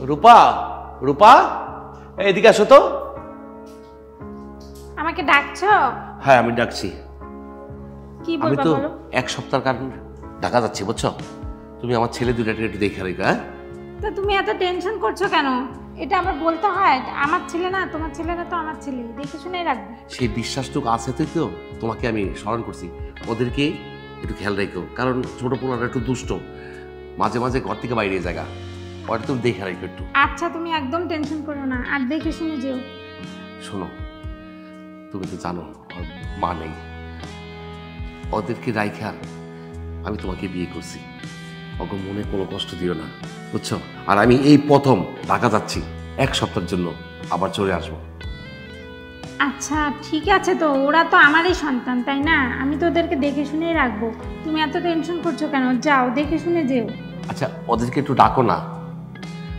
রূপা, রূপা এদিকে আসো তো। আমাকে ডাকছো? হ্যাঁ আমি ডাকছি। কি আমি বলবা তো বলো। এক সপ্তাহের কারণ ঢাকা যাচ্ছি বুঝছো। তুমি আমার ছেলে দুটাকে একটু দেখে রেখো। হ্যাঁ তা তুমি এত টেনশন করছো কেন? এটা আমার বলতে হয়? আমার ছেলে না, তোমার ছেলে না তো আমার ছেলে, দেখে শুনেই রাখবো। সেই বিশ্বাসটুকু আছে তো তোমাকে আমি স্মরণ করছি। ওদেরকে একটু খেয়াল রেখো, কারণ ছোট পোলারা একটু দুষ্ট, মাঝে মাঝে ঘর থেকে বাইরে জায়গা, ওটা তুমি দেখে রাখো একটু। আচ্ছা তুমি একদম টেনশন করো না, আর দেখে শুনে যেও। শোনো, তুমি তো জানো ওর মা নেই, ওদেরকে রাইখা আমি তোমাকে বিয়ে করছি। ওকে মনে কোনো কষ্ট দিও না বুঝছো। আর আমি এই প্রথম ঢাকা যাচ্ছি, এক সপ্তাহের জন্য, আবার চলে আসবো। আচ্ছা ঠিক আছে, তো ওরা তো আমারই সন্তান তাই না, আমি তো ওদেরকে দেখে শুনেই রাখবো। তুমি এত টেনশন করছো কেন? যাও দেখে শুনে যেও। আচ্ছা ওদেরকে একটু ডাকো না,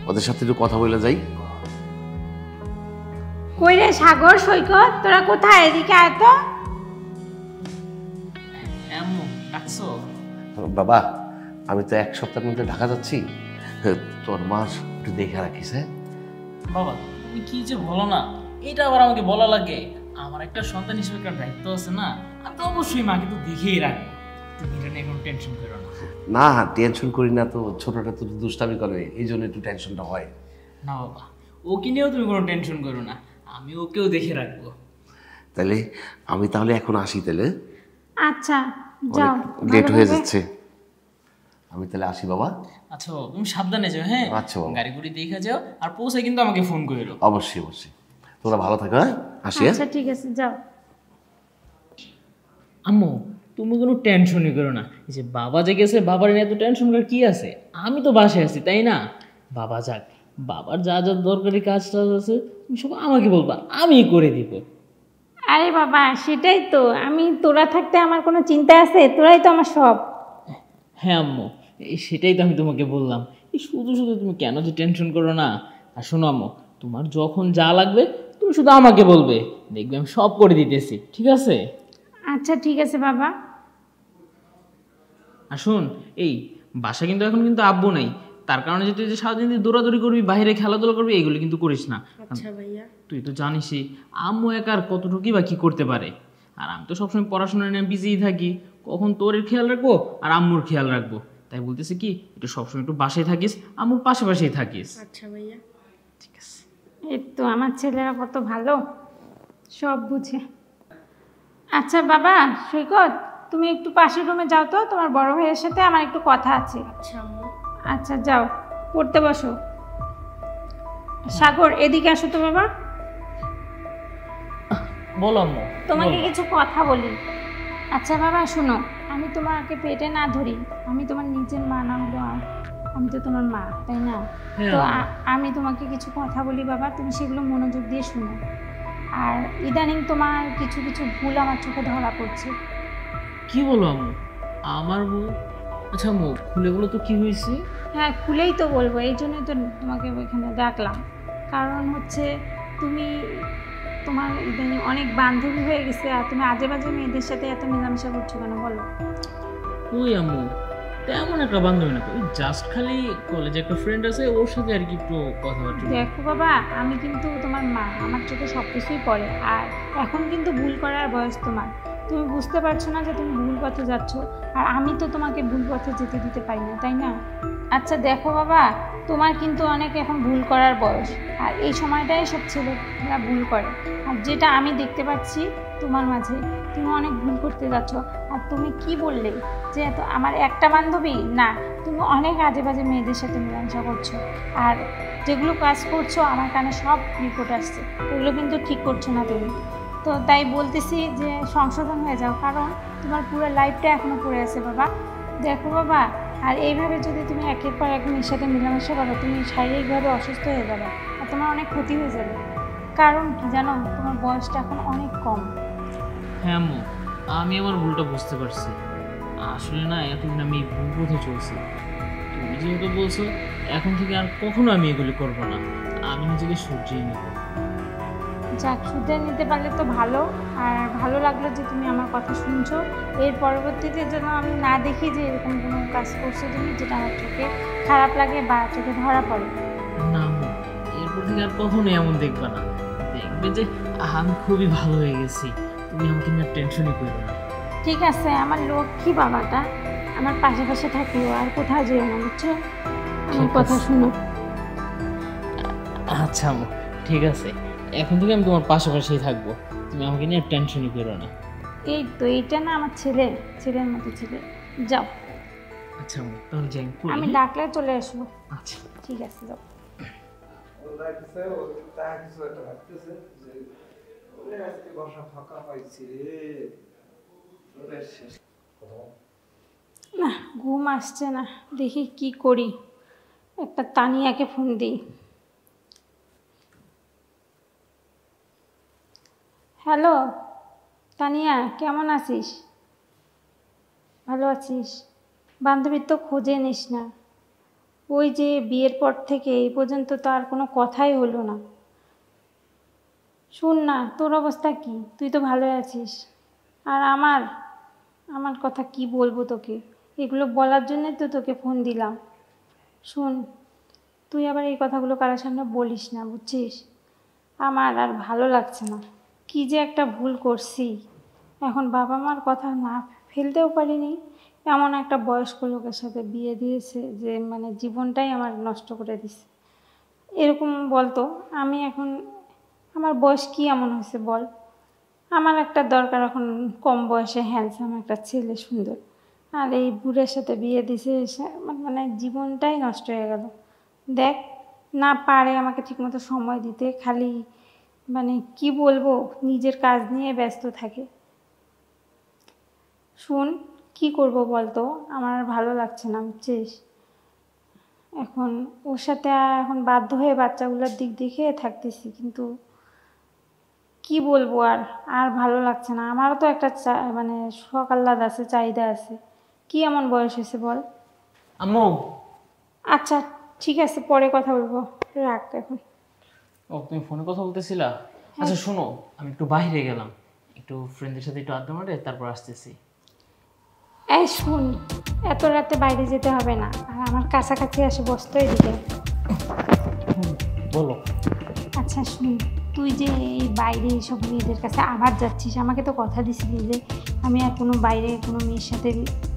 ওদের সাথে একটু কথা বলে যাই। কই রে সাগর, সৈকত, তোরা কোথায়? এদিকে আয় তো। বাবা আমি তো এক সপ্তাহের মধ্যে ঢাকা যাচ্ছি, তোর মা একটু দেখে রাখিস। হ্যাঁ বাবা তুমি কি যে বলো না, এটা আবার আমাকে বলা লাগে? আমার একটা সন্তান হিসেবে একটা দায়িত্ব আছে না, আমি তো অবশ্যই মাকে তো দেখেই রাখবো। তুমি এটা নিয়ে কোনো টেনশন করো না। না টেনশন করি না তো, ছোটটা তো দুষ্টামি করে, এই জন্য একটু টেনশনটা হয়। না বাবা, ওকে নিয়েও তুমি কোনো টেনশন করো না, আমি ওকেও দেখে রাখবো। তাহলে আমি তাহলে এখন আসি তাহলে। আচ্ছা যাও, লেট হয়ে ভালোভাবে। যাচ্ছে, আমি তাহলে আসি বাবা। আচ্ছা তুমি সাবধানে যাও। হ্যাঁ আচ্ছা বাবা। গাড়ি গুড়ি দেখে যাও, আর পৌঁছে কিন্তু আমাকে ফোন করো। অবশ্যই অবশ্যই, তোমরা ভালো থাকো। হ্যাঁ আসি। হ্যাঁ আচ্ছা ঠিক আছে যাও। আম্মু তুমি কোনো টেনশনই করো না, এই যে বাবা যে গেছে, বাবার নিয়ে এত টেনশন করার কি আছে? আমি তো বাসায় আছি তাই না? বাবা যাক, বাবার যা যা দরকারি কাজ টাজ আছে তুমি সব আমাকে বলবা, আমি করে দিব। আরে বাবা সেটাই তো, আমি তোরা থাকতে আমার কোনো চিন্তা আছে? তোরাই তো আমার সব। হ্যাঁ আম্মু, এই সেটাই তো আমি তোমাকে বললাম, এই শুধু শুধু তুমি কেন যে টেনশন করো না। আর শোনো আম্মু, তোমার যখন যা লাগবে তুমি শুধু আমাকে বলবে, দেখবে আমি সব করে দিতেছি, ঠিক আছে? আচ্ছা ঠিক আছে বাবা। আর শোন, এই বাসা কিন্তু এখন কিন্তু আব্বু নাই, তার কারণে যে তুই যে সারাদিন তুই দৌড়াদৌড়ি করবি, বাইরে খেলাধুলা করবি, এইগুলো কিন্তু করিস না। আচ্ছা ভাইয়া। তুই তো জানিসই আম্মু একা আর কতটুকুই বা কি করতে পারে। আর আমি তো সবসময় পড়াশোনা নিয়ে বিজিই থাকি, কখন তোর খেয়াল রাখবো আর আম্মুর খেয়াল রাখবো। তাই বলতেছি কি, একটু সবসময় একটু বাসায় থাকিস, আম্মুর পাশে পাশেই থাকিস। আচ্ছা ভাইয়া ঠিক আছে। এই তো আমার ছেলেরা কত ভালো, সব বুঝে। আচ্ছা বাবা সৈকত, তুমি একটু পাশের রুমে যাও তো, তোমার বড় ভাইয়ের সাথে আমার একটু কথা আছে। আচ্ছা আচ্ছা যাও, পড়তে বসো। সাগর এদিকে আসো তো বাবা। বলো আম্মু। তোমাকে বলো। কিছু কথা বলি। আচ্ছা বাবা শোনো, আমি তোমাকে পেটে না ধরি, আমি তোমার নিজের মা না হলো আমি তো তোমার মা তাই না? হ্যাঁ, তো আম্মু। আমি তোমাকে কিছু কথা বলি বাবা, তুমি সেগুলো মনোযোগ দিয়ে শুনো। আর ইদানিং তোমার কিছু কিছু ভুল আমার চোখে ধরা পড়ছে। কি বলো আম্মু? আমার বউ? আচ্ছা আম্মু খুলে বলো তো কি হয়েছে। হ্যাঁ খুলেই তো বলবো, এই জন্যই তো তোমাকে এখানে ডাকলাম। কারণ হচ্ছে তুমি, তোমার ইদানিং অনেক বান্ধবী হয়ে গেছে, আর তুমি আজে বাজে মেয়েদের সাথে এত মেলামেশা করছো কেন বলো? ওই আম্মু তেমন একটা বান্ধবী না, ওই জাস্ট খালি কলেজে একটা ফ্রেন্ড আছে, ওর সাথে আর কি একটু কথাবার্তা। দেখো বাবা, আমি কিন্তু তোমার মা, আমার চোখে সব কিছুই পড়ে। আর এখন কিন্তু ভুল করার বয়স তোমার, তুমি বুঝতে পারছো না যে তুমি ভুল পথে যাচ্ছ, আর আমি তো তোমাকে ভুল পথে যেতে দিতে পারি না তাই না? আচ্ছা দেখো বাবা, তোমার কিন্তু অনেক এখন ভুল করার বয়স, আর এই সময়টাই সব ছেলেরা ভুল করে। আর যেটা আমি দেখতে পাচ্ছি তোমার মাঝে, তুমি অনেক ভুল করতে যাচ্ছ। আর তুমি কি বললে যে এত আমার একটা বান্ধবী না, তুমি অনেক আজে বাজে মেয়েদের সাথে মেলামেশা করছো, আর যেগুলো কাজ করছো আমার কানে সব রিপোর্ট আসছে, এগুলো কিন্তু ঠিক করছো না তুমি। তো তাই বলতেছি যে সংশোধন হয়ে যাও, কারণ তোমার পুরো লাইফটা এখনও পড়ে আছে বাবা। দেখো বাবা, আর এইভাবে যদি তুমি একের পর এক মেয়ের সাথে মেলামেশা করো, তুমি শারীরিকভাবে অসুস্থ হয়ে যাবে, আর তোমার অনেক ক্ষতি হয়ে যাবে। কারণ কি জানো, তোমার বয়সটা এখন অনেক কম। হ্যাঁ আম্মু, আমি আমার ভুলটা বুঝতে পারছি। আসলে না এতদিন আমি ভুল পথে চলছি, তুমি যেহেতু বলছো এখন থেকে আর কখনো আমি এগুলি করবো না, আমি নিজেকে সূর্যই নেব। যাক, শুধরে নিতে পারলে তো ভালো। আর ভালো লাগলো যে তুমি আমার কথা শুনছো। এর পরবর্তীতে যেন আমি না দেখি যে এরকম কোনো কাজ করছো তুমি, যেটা আমার চোখে খারাপ লাগে বা চোখে ধরা পড়ে। না আম্মু, থেকে আর কখনো এমন দেখবা না, দেখবে যে আমি খুবই ভালো হয়ে গেছি, তুমি আমাকে নিয়ে টেনশনই করো না। ঠিক আছে, আমার লক্ষ্মী বাবাটা আমার পাশে পাশে থাকিও, আর কোথাও যেও না, বুঝছো? আমার কথা শুনো। আচ্ছা আম্মু, ঠিক আছে, এখন থেকে আমি তোমার পাশাপাশিই থাকবো, তুমি আমাকে নিয়ে টেনশনই করো না। এই তো, এইটা না আমার ছেলে, ছেলের মতো ছেলে। যাও, আচ্ছা আম্মু, তাহলে যাই পড়ি, আমি হ্যাঁ? ডাকলে চলে আসবো। আচ্ছা। ঠিক আছে, যাও। না, ঘুম আসছে না, দেখি কি করি। একটা তানিয়াকে ফোন দিই। হ্যালো তানিয়া, কেমন আছিস? ভালো আছিস? বান্ধবীর তো খোঁজে নিস না। ওই যে বিয়ের পর থেকে এই পর্যন্ত তো আর কোনো কথাই হলো না। শোন না, তোর অবস্থা কি? তুই তো ভালো আছিস, আর আমার কথা কি বলবো তোকে? এগুলো বলার জন্যে তো তোকে ফোন দিলাম। শোন, তুই আবার এই কথাগুলো কারোর সামনে বলিস না, বুঝছিস? আমার আর ভালো লাগছে না। কি যে একটা ভুল করছি, এখন বাবা মার কথা না ফেলতেও পারিনি, এমন একটা বয়স্ক লোকের সাথে বিয়ে দিয়েছে যে মানে জীবনটাই আমার নষ্ট করে দিছে। এরকম বলতো, আমি এখন আমার বয়স কি এমন হয়েছে বল? আমার একটা দরকার এখন কম বয়সে হ্যান্ডসাম একটা ছেলে, সুন্দর, আর এই বুড়ের সাথে বিয়ে দিছে, মানে জীবনটাই নষ্ট হয়ে গেল। দেখ, না পারে আমাকে ঠিকমতো সময় দিতে, খালি মানে কি বলবো, নিজের কাজ নিয়ে ব্যস্ত থাকে। শুন, কি করব বলতো, আমার আর ভালো লাগছে না, বুঝছিস? এখন ওর সাথে এখন বাধ্য হয়ে বাচ্চাগুলোর দিক দেখে থাকতেছি, কিন্তু কি বলবো, আর ভালো লাগছে না। আমারও তো একটা মানে শখ আহ্লাদ আছে, চাহিদা আছে। কি এমন বয়স হয়েছে বল? আম্মু। আচ্ছা ঠিক আছে, পরে কথা বলবো, রাখ এখন। ও, তুমি ফোনে কথা বলতেছিলা? আচ্ছা শোনো, আমি একটু বাইরে গেলাম, একটু ফ্রেন্ডদের সাথে একটু আড্ডা মারে তারপর আসতেছি। এই শুন, এত রাতে বাইরে যেতে হবে না, আর আমার কাছাকাছি আসে বসতো এদিকে। বলো। আচ্ছা শুন, তুই যে এই বাইরে এইসব মেয়েদের কাছে আবার যাচ্ছিস, আমাকে তো কথা দিছিলি যে আমি আর কোনো বাইরে কোনো মেয়ের সাথে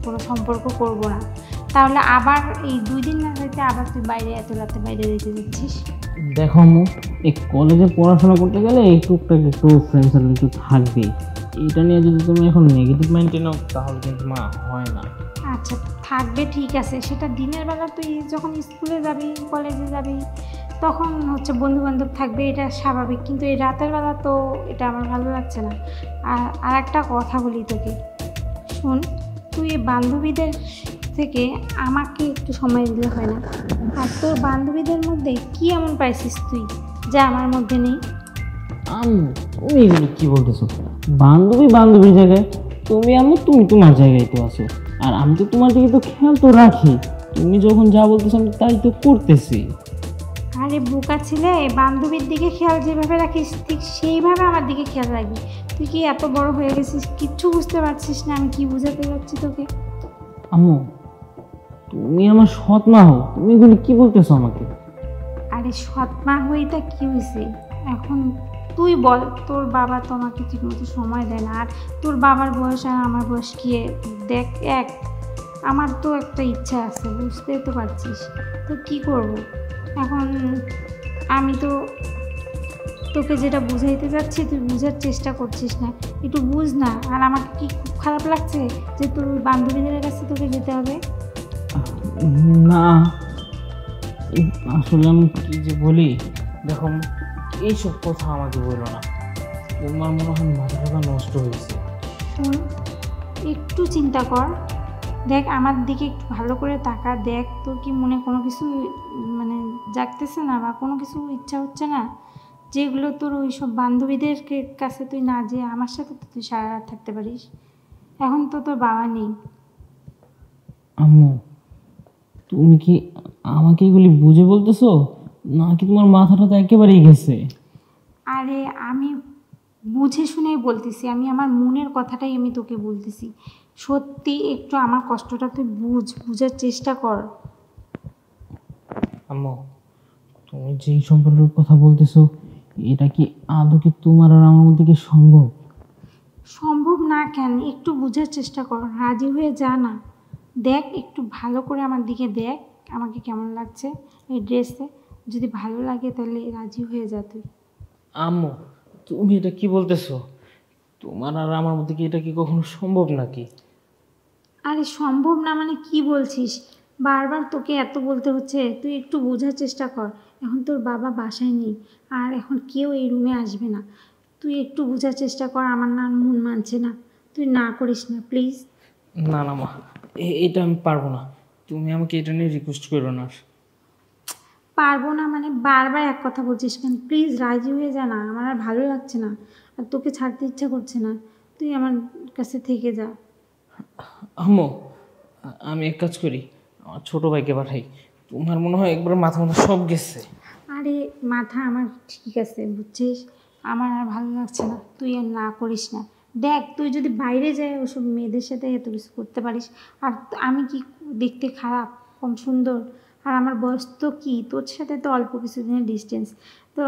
কোনো সম্পর্ক করব না, তাহলে আবার এই 2 দিন না যেতে আবার তুই বাইরে এত রাতে বাইরে যেতে যাচ্ছিস? দেখো আম্মু, এই কলেজে পড়াশোনা করতে গেলে এই টুকটাক একটু ফ্রেন্ড সার্কেল একটু থাকবেই, এটা নিয়ে যদি তুমি এখন নেগেটিভ মাইন্ডে নাও তাহলে কিন্তু মা হয় না। আচ্ছা থাকবে, ঠিক আছে, সেটা দিনের বেলা তুই যখন স্কুলে যাবি, কলেজে যাবি, তখন হচ্ছে বন্ধু বান্ধব থাকবে, এটা স্বাভাবিক, কিন্তু এই রাতের বেলা তো এটা আমার ভালো লাগছে না। আর একটা কথা বলি তোকে, শোন, তুই বান্ধবীদের থেকে আমাকে একটু সময় দিলে হয় না? আর তোর বান্ধবীদের মধ্যে কি এমন পাইছিস তুই যা আমার মধ্যে নেই? আম্মু, তুমি এগুলো কি বলতেছো? বান্ধবী বান্ধবীর জায়গায়, তুমি আম্মু তুমি তোমার জায়গায় তো আছো, আর আমি তো তোমার দিকে তো খেয়াল তো রাখি, তুমি যখন যা বলতেছো আমি তাই তো করতেছি। আরে বোকা ছেলে, বান্ধবীর দিকে খেয়াল যেভাবে রাখিস ঠিক সেইভাবে আমার দিকে খেয়াল রাখবি। তুই কি এত বড় হয়ে গেছিস, কিচ্ছু বুঝতে পারছিস না আমি কি বুঝাতে যাচ্ছি তোকে? আম্মু, তুমি আমার সৎ মা হও, তুমি এগুলো কি বলতেছো আমাকে? আরে সৎ মা হইতা কি হয়েছে? এখন তুই বল, তোর বাবা তো আমাকে ঠিকমতো সময় দেয় না, আর তোর বাবার বয়স আর আমার বয়স কি দেখ এক? আমার তো একটা ইচ্ছা আছে, বুঝতে তো পারছিস, তো কি করব এখন? আমি তো তোকে যেটা বুঝাইতে যাচ্ছি তুই বুঝার চেষ্টা করছিস না, একটু বুঝ না। আর আমাকে কি খুব খারাপ লাগছে যে তোর ওই বান্ধবীদের কাছে তোকে যেতে হবে? না, আসলে আমি কি যে বলি, দেখো এইসব কথা আমাকে বলো না, তোমার মনে হয় মাথাটা নষ্ট হয়েছে। শোন, একটু চিন্তা কর, দেখ আমার দিকে একটু ভালো করে তাকা, দেখ তোর কি মনে কোনো কিছু মানে জাগতেছে না, বা কোনো কিছু ইচ্ছা হচ্ছে না, যেগুলো তোর ওই সব বান্ধবীদের কাছে তুই না, যে আমার সাথে তো তুই সারা রাত থাকতে পারিস। এখন তো তোর বাবা নেই। আম্মু, তুমি কি আমাকে এগুলি বুঝে বলতেছো, নাকি তোমার মাথাটা তো একেবারেই গেছে? আরে আমি বুঝে শুনেই বলতেছি, আমি আমার মনের কথাটাই আমি তোকে বলতেছি। সত্যি একটু আমার কষ্টটা তুই বুঝার চেষ্টা কর। আম্মু, তুমি যেই সম্পর্কের কথা বলতেছো এটা কি আদৌ কি তোমার আর আমার মধ্যে কি সম্ভব? সম্ভব না কেন, একটু বোঝার চেষ্টা কর, রাজি হয়ে যা না। দেখ, একটু ভালো করে আমার দিকে দেখ, আমাকে কেমন লাগছে এই ড্রেসে। যদি ভালো লাগে তাহলে রাজি হয়ে যা তুই। আম্মু, তুমি এটা কি বলতেছো? তোমার আর আমার মধ্যে কি এটা কি কখনো সম্ভব নাকি? আরে সম্ভব না মানে কি বলছিস? বারবার তোকে এত বলতে হচ্ছে, তুই একটু বোঝার চেষ্টা কর। এখন তোর বাবা বাসায় নেই, আর এখন কেউ এই রুমে আসবে না। তুই একটু বোঝার চেষ্টা কর, আমার না মন মানছে না। তুই না করিস না প্লিজ। না না মা, এটা আমি পারবো না। তুমি আমাকে এটা নিয়ে রিকোয়েস্ট করো না। পারবো না মানে বারবার এক কথা বলছিস কেন? প্লিজ রাজি হয়ে যা না, আমার আর ভালো লাগছে না, আর তোকে ছাড়তে ইচ্ছা করছে না। তুই আমার কাছে থেকে যা। আম্মু, আমি এক কাজ করি, আমার ছোট ভাইকে পাঠাই। তোমার মনে হয় একবার মাথা মাথা সব গেছে। আরে মাথা আমার ঠিক আছে বুঝছিস, আমার আর ভালো লাগছে না, তুই আর না করিস না। দেখ, তুই যদি বাইরে যায় ওসব মেয়েদের সাথে এত কিছু করতে পারিস, আর আমি কি দেখতে খারাপ, কম সুন্দর? আর আমার বয়স তো কি, তোর সাথে তো অল্প কিছুদিনের ডিস্টেন্স, তো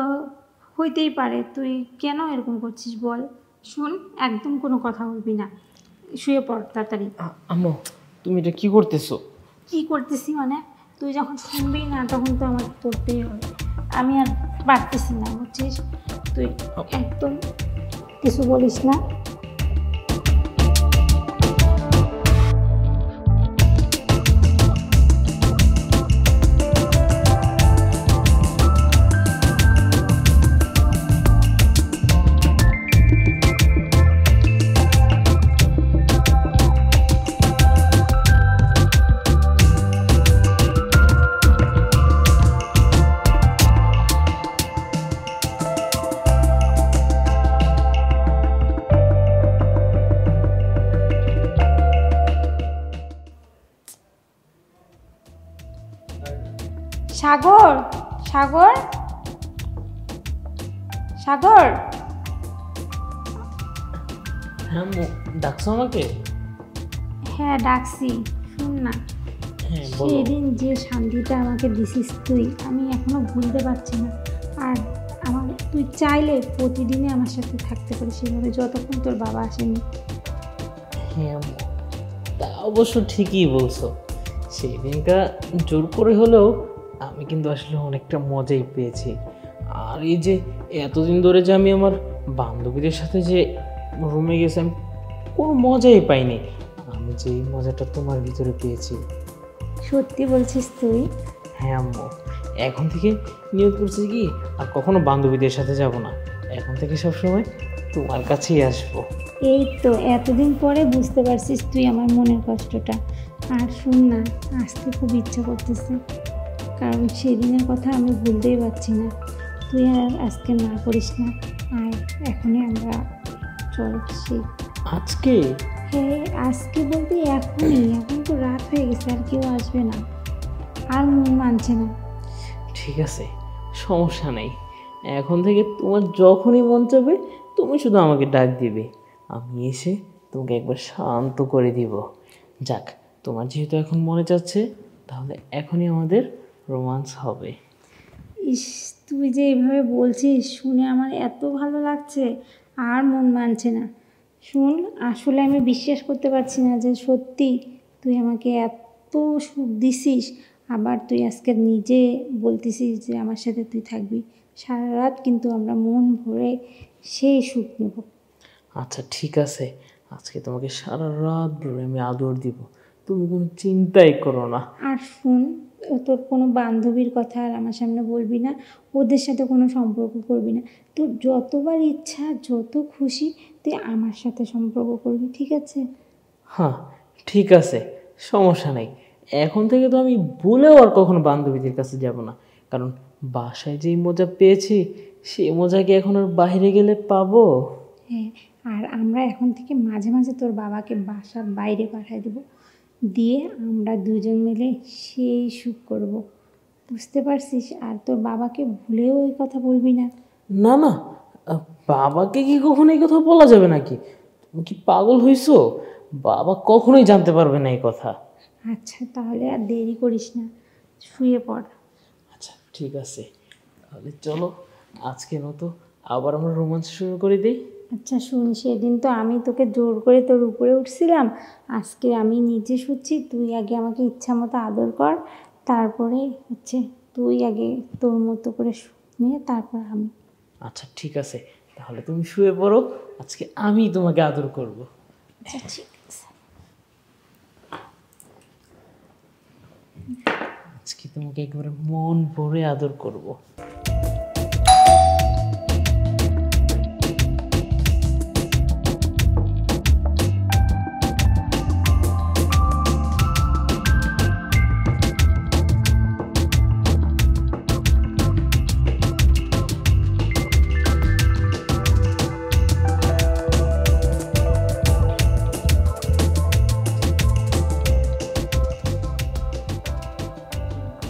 হইতেই পারে। তুই কেন এরকম করছিস বল? শোন, একদম কোনো কথা বলবি না, শুয়ে পড় তাড়াতাড়ি। আম্মু, তুমি এটা কি করতেছো? কী করতেছি মানে? তুই যখন শুনবি না তখন তো আমার করতেই হবে। আমি আর পারতেছি না বুঝছিস, তুই একদম কিছু বলিস না। সাগর, সাগর, সাগর। হ্যাঁ আম্মু, ডাকছো আমাকে? হ্যাঁ ডাকছি, শুন না। হ্যাঁ বলো। সেদিন যে শান্তিটা আমাকে দিছিস তুই, আমি এখনো ভুলতে পারছি না। আর আমার, তুই চাইলে প্রতিদিনই আমার সাথে থাকতে পারিস সেভাবে, যতক্ষণ তোর বাবা আসেনি। হ্যাঁ আম্মু, তা অবশ্য ঠিকই বলছো। সেই দিনটা জোর করে হলেও আমি কিন্তু আসলে অনেকটা মজাই পেয়েছি। আর এই যে এতদিন ধরে যে আমি আমার বান্ধবীদের সাথে যে রুমে গেছি, আমি কোনো মজাই পাইনি। আমি যে এই মজাটা তোমার ভিতরে পেয়েছি। সত্যি বলছিস তুই? হ্যাঁ আম্মু, এখন থেকে নিয়োগ করছি কি আর কখনো বান্ধবীদের সাথে যাব না। এখন থেকে সবসময় তোমার কাছেই আসবো। এই তো এতদিন পরে বুঝতে পারছিস তুই আমার মনের কষ্টটা। আর শুন না, আসতে খুব ইচ্ছা করতেছে, কারণ সেদিনের কথা আমি ভুলতেই পারছি না। তুই আর আজকে না করিস না, আর এখনই আমরা চলছি। আজকে? হ্যাঁ আজকে বলতে এখনই, এখন তো রাত হয়ে গেছে, আর কেউ আসবে না, আর মন মানছে না। ঠিক আছে, সমস্যা নেই। এখন থেকে তোমার যখনই মন চাবে তুমি শুধু আমাকে ডাক দিবে, আমি এসে তোমাকে একবার শান্ত করে দিব। যাক, তোমার যেহেতু এখন মনে চাচ্ছে, তাহলে এখনই আমাদের রোমান্স হবে। ইস, তুই যে এইভাবে বলছিস শুনে আমার এত ভালো লাগছে, আর মন মানছে না। শুন, আসলে আমি বিশ্বাস করতে পারছি না যে সত্যি তুই আমাকে এত সুখ দিছিস, আবার তুই আজকে নিজে বলতেছিস যে আমার সাথে তুই থাকবি সারা রাত, কিন্তু আমরা মন ভরে সেই সুখ নেব। আচ্ছা ঠিক আছে, আজকে তোমাকে সারা রাত ধরে আমি আদর দিব, তুমি কোনো চিন্তাই করো না। আর শুন, তোর কোনো বান্ধবীর কথা আর আমার সামনে বলবি না, ওদের সাথে কোনো সম্পর্ক করবি না। তোর যতবার ইচ্ছা, যত খুশি তুই আমার সাথে সম্পর্ক করবি, ঠিক আছে? হ্যাঁ ঠিক আছে, সমস্যা নেই। এখন থেকে তো আমি ভুলেও আর কখনো বান্ধবীদের কাছে যাব না, কারণ বাসায় যেই মজা পেয়েছি সেই মজা কি এখন আর বাইরে গেলে পাবো? হ্যাঁ, আর আমরা এখন থেকে মাঝে মাঝে তোর বাবাকে বাসার বাইরে পাঠিয়ে দেবো, দিয়ে আমরা দুজন মিলে সেই সুখ করব, বুঝতে পারছিস? আর তোর বাবাকে ভুলেও ওই কথা বলবি না। না না, বাবাকে কি কখনো এই কথা বলা যাবে নাকি? তুমি কি পাগল হইছো? বাবা কখনোই জানতে পারবে না এই কথা। আচ্ছা তাহলে আর দেরি করিস না, শুয়ে পড়। আচ্ছা ঠিক আছে, তাহলে চলো আজকের মতো আবার আমরা রোমান্স শুরু করে দিই। আচ্ছা শুন, সেদিন তো আমি তোকে জোর করে তোর উপরে উঠছিলাম, আজকে আমি নিজে শুচ্ছি, তুই আগে আমাকে ইচ্ছা মতো আদর কর, তারপরে হচ্ছে তুই আগে তোর মতো করে নিয়ে তারপর আমি। আচ্ছা ঠিক আছে, তাহলে তুমি শুয়ে পড়ো, আজকে আমি তোমাকে আদর করব। আচ্ছা ঠিক আছে। আজকে তোমাকে একেবারে মন ভরে আদর করব।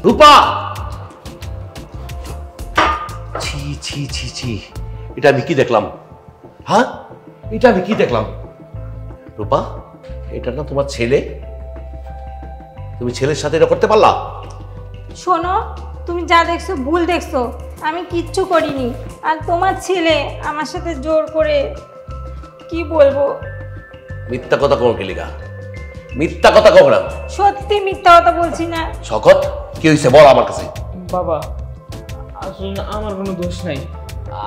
রূপা, ছি ছি ছি ছি, এটা আমি কি দেখলাম? হ্যাঁ, এটা আমি কি দেখলাম? রূপা, এটা না তোমার ছেলে? তুমি ছেলের সাথে এটা করতে পারলা? শোনো, তুমি যা দেখছো ভুল দেখছো, আমি কিচ্ছু করিনি। আর তোমার ছেলে আমার সাথে জোর করে, কি বলবো, মিথ্যা কথা কও কি লিগা? মিথ্যা কথা কও না। সত্যি মিথ্যা কথা বলছি না। শকত, কি হয়েছে বল আমার কাছে। বাবা, আসলে না আমার কোনো দোষ নাই।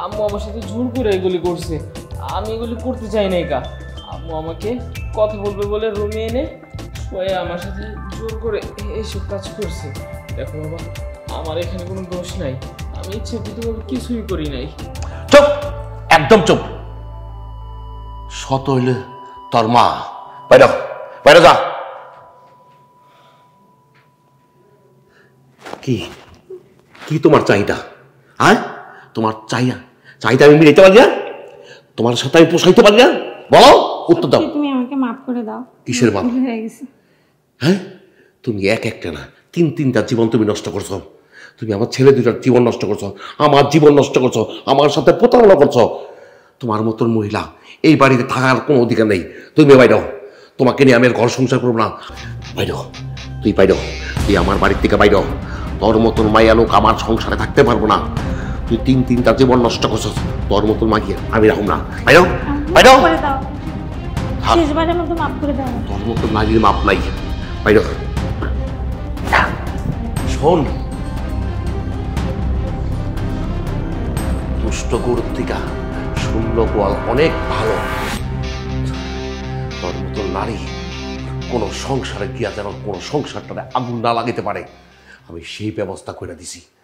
আম্মু আমার সাথে জোর করে এগুলি করছে, আমি এগুলি করতে চাই না। একা আম্মু আমাকে কথা বলবে বলে রুমে এনে শোয়ে আমার সাথে জোর করে এইসব কাজ করছে। দেখো বাবা, আমার এখানে কোনো দোষ নাই, আমি ইচ্ছাকৃতভাবে কিছুই করি নাই। চুপ, একদম চুপ। শত হইলে তোর মা। বাইরে বাইরে যা। কি কি তোমার চাহিদা? হ্যাঁ, তোমার চাহিদা আমি মিলাইতে পারি না? তোমার সাথে আমি পোষাইতে পারি না? বলো, উত্তর দাও। তুমি আমাকে মাফ করে দাও। কিসের মাপ? ভুল হয়ে গেছে। হ্যাঁ, তুমি একটা না তিনটা জীবন তুমি নষ্ট করছো। তুমি আমার ছেলে দুটার জীবন নষ্ট করছো, আমার জীবন নষ্ট করছো, আমার সাথে প্রতারণা করছো। তোমার মতন মহিলা এই বাড়িতে থাকার কোনো অধিকার নেই। তুমি বাইরে হও, তোমাকে নিয়ে আমি আর ঘর সংসার করবো না। বাইরে হও, তুই বাইরে হও, তুই আমার বাড়ির থেকে বাইরে হও। তোর মতন মাইয়া লোক আমার সংসারে থাকতে পারবো না। তুই তিনটা জীবন নষ্ট করছস, তোর মতন মাগিয়ে আমি রাখুম না। বাইরে হও, বাইরে হও। মাফ করে দাও, শেষবারের মতো মাফ করে দাও। তোর মতন নারীর মাপ নাই। বাইরে হও। শোন, দুষ্ট গরুর থেকে শূন্য গোয়াল অনেক ভালো। তোর মতন নারী কোনো সংসারে গিয়া যেন কোনো সংসারটারে আগুন না লাগাতে পারে, আমি সেই ব্যবস্থা করে দিছি।